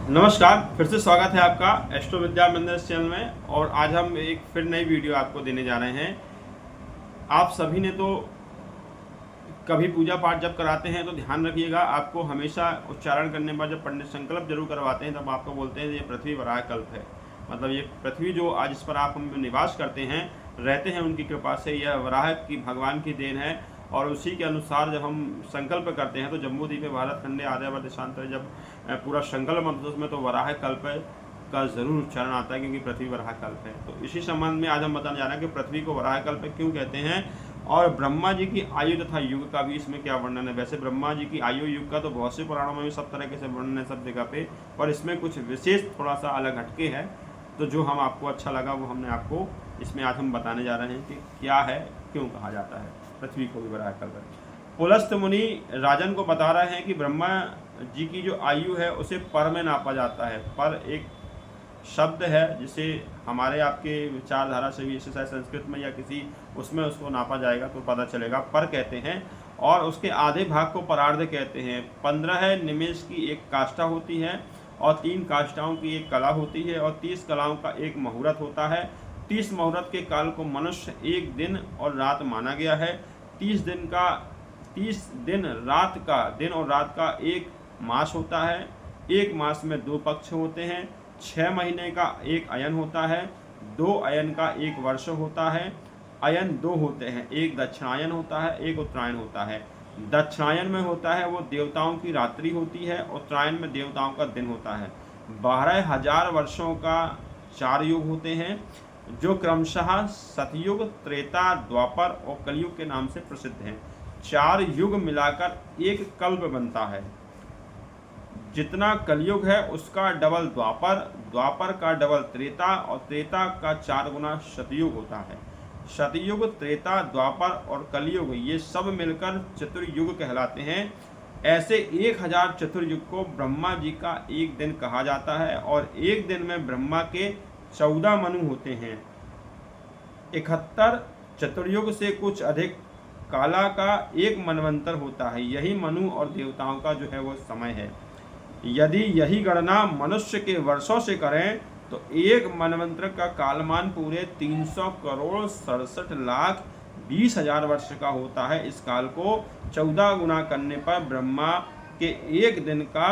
नमस्कार, फिर से स्वागत है आपका एस्ट्रो विद्या मंदिर चैनल में। और आज हम एक फिर नई वीडियो आपको देने जा रहे हैं। आप सभी ने तो कभी पूजा पाठ जब कराते हैं तो ध्यान रखिएगा, आपको हमेशा उच्चारण करने पर जब पंडित संकल्प जरूर करवाते हैं तब आपको बोलते हैं ये पृथ्वी वराह कल्प है। मतलब ये पृथ्वी जो आज इस पर आप हम निवास करते हैं, रहते हैं, उनकी कृपा से यह वराह की भगवान की देन है। और उसी के अनुसार जब हम संकल्प करते हैं तो जम्बू द्वीप भारत खंडे आर्यवर्त देशांतर जब पूरा संकल्प बनता है उसमें तो वराह कल्प का जरूर उच्चारण आता है, क्योंकि पृथ्वी वराह कल्प है। तो इसी संबंध में आज हम बताने जा रहे हैं कि पृथ्वी को वराह कल्प क्यों कहते हैं और ब्रह्मा जी की आयु तथा युग का भी इसमें क्या वर्णन है। वैसे ब्रह्मा जी की आयु युग का तो बहुत से पुराणों में भी सब तरह से वर्णन है सब जगह पे, पर इसमें कुछ विशेष थोड़ा सा अलग हटके है। तो जो हम आपको अच्छा लगा वो हमने आपको इसमें आज हम बताने जा रहे हैं कि क्या है, क्यों कहा जाता है पृथ्वी को भी वराह कल्प। पुलस्त मुनि राजन को बता रहे हैं कि ब्रह्मा जी की जो आयु है उसे पर में नापा जाता है। पर एक शब्द है जिसे हमारे आपके विचारधारा से भी, शायद संस्कृत में या किसी उसमें उसको नापा जाएगा तो पता चलेगा, पर कहते हैं। और उसके आधे भाग को परार्ध कहते हैं। 15 निमेष की एक काष्ठा होती है और 3 काष्ठाओं की एक कला होती है और 30 कलाओं का एक मुहूर्त होता है। 30 मुहूर्त के काल को मनुष्य एक दिन और रात माना गया है। 30 दिन और रात का एक मास होता है। एक मास में 2 पक्ष होते हैं। 6 महीने का एक अयन होता है। 2 अयन का एक वर्ष होता है। अयन 2 होते हैं, एक दक्षिणायन होता है, एक उत्तरायण होता है। दक्षिणायन में होता है वो देवताओं की रात्रि होती है, उत्तरायण में देवताओं का दिन होता है। 12,000 वर्षों का 4 युग होते हैं, जो क्रमशः सतयुग, त्रेता, द्वापर और कलयुग के नाम से प्रसिद्ध हैं। 4 युग मिलाकर एक कल्प बनता है। जितना कलयुग है उसका डबल द्वापर, द्वापर का डबल त्रेता और त्रेता का 4 गुना सतयुग होता है। सतयुग, त्रेता, द्वापर और कलयुग ये सब मिलकर चतुर्युग कहलाते हैं। ऐसे 1000 चतुर्युग को ब्रह्मा जी का एक दिन कहा जाता है और एक दिन में ब्रह्मा के 14 मनु होते हैं। 71 चतुर्युग से कुछ अधिक काला का एक मनवंतर होता है। यही मनु और देवताओं का जो है वो समय है। यदि यही गणना मनुष्य के वर्षों से करें तो एक मनवंतर का कालमान पूरे 300 करोड़ 67 लाख 20,000 वर्ष का होता है। इस काल को 14 गुना करने पर ब्रह्मा के एक दिन का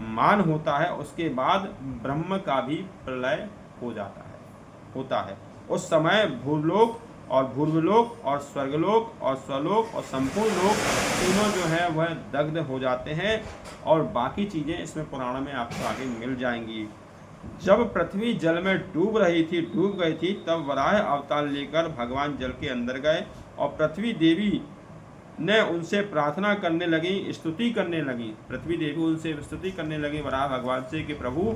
मान होता है। उसके बाद ब्रह्म का भी प्रलय होता है। उस समय भूलोक और भूर्वलोक और स्वर्गलोक और स्वलोक और संपूर्ण लोक तीनों जो है वह दग्ध हो जाते हैं। और बाकी चीज़ें इसमें पुराण में आपको आगे मिल जाएंगी। जब पृथ्वी जल में डूब गई थी तब वराह अवतार लेकर भगवान जल के अंदर गए और पृथ्वी देवी ने उनसे प्रार्थना करने लगी, स्तुति करने लगी। पृथ्वी देवी उनसे स्तुति करने लगी वराह भगवान से कि प्रभु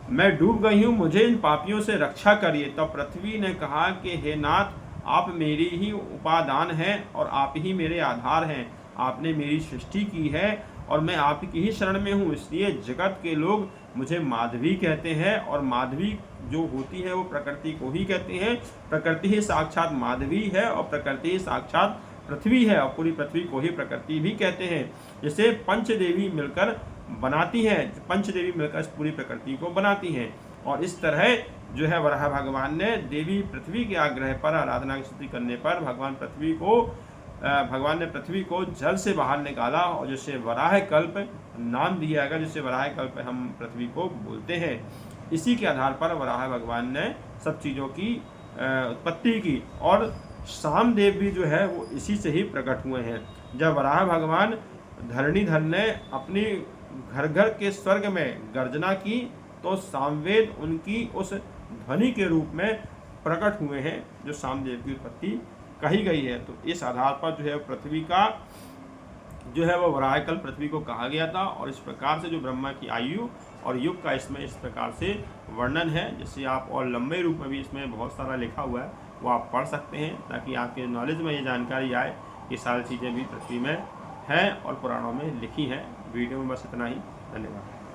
मैं डूब गई हूँ, मुझे इन पापियों से रक्षा करिए। तब पृथ्वी ने कहा कि हे नाथ, आप मेरी ही उपादान हैं और आप ही मेरे आधार हैं। आपने मेरी सृष्टि की है और मैं आपकी ही शरण में हूँ, इसलिए जगत के लोग मुझे माधवी कहते हैं। और माधवी जो होती है वो प्रकृति को ही कहते हैं। प्रकृति ही साक्षात माधवी है और प्रकृति ही साक्षात पृथ्वी है और पूरी पृथ्वी को ही प्रकृति भी कहते हैं। जैसे पंचदेवी मिलकर बनाती हैं, पंचदेवी मिलकर इस पूरी प्रकृति को बनाती हैं। और इस तरह जो है वराह भगवान ने देवी पृथ्वी के आग्रह पर आराधना की स्तुति करने पर भगवान ने पृथ्वी को जल से बाहर निकाला और जिसे वराह कल्प नाम दिया गया, जिसे वराह कल्प हम पृथ्वी को बोलते हैं। इसी के आधार पर वराह भगवान ने सब चीज़ों की उत्पत्ति की। और सामदेव भी जो है वो इसी से ही प्रकट हुए हैं। जब वराह भगवान धरणीधर ने अपनी घर घर के स्वर्ग में गर्जना की तो सामवेद उनकी उस ध्वनि के रूप में प्रकट हुए हैं, जो सामदेव की उत्पत्ति कही गई है। तो इस आधार पर जो है पृथ्वी का जो है वो वराह कल्प पृथ्वी को कहा गया था। और इस प्रकार से जो ब्रह्मा की आयु और युग का इसमें इस प्रकार से वर्णन है, जिससे आप और लंबे रूप में भी इसमें बहुत सारा लिखा हुआ है वो आप पढ़ सकते हैं, ताकि आपके नॉलेज में ये जानकारी आए कि सारी चीज़ें भी पृथ्वी में हैं और पुराणों में लिखी हैं। वीडियो में बस इतना ही। धन्यवाद।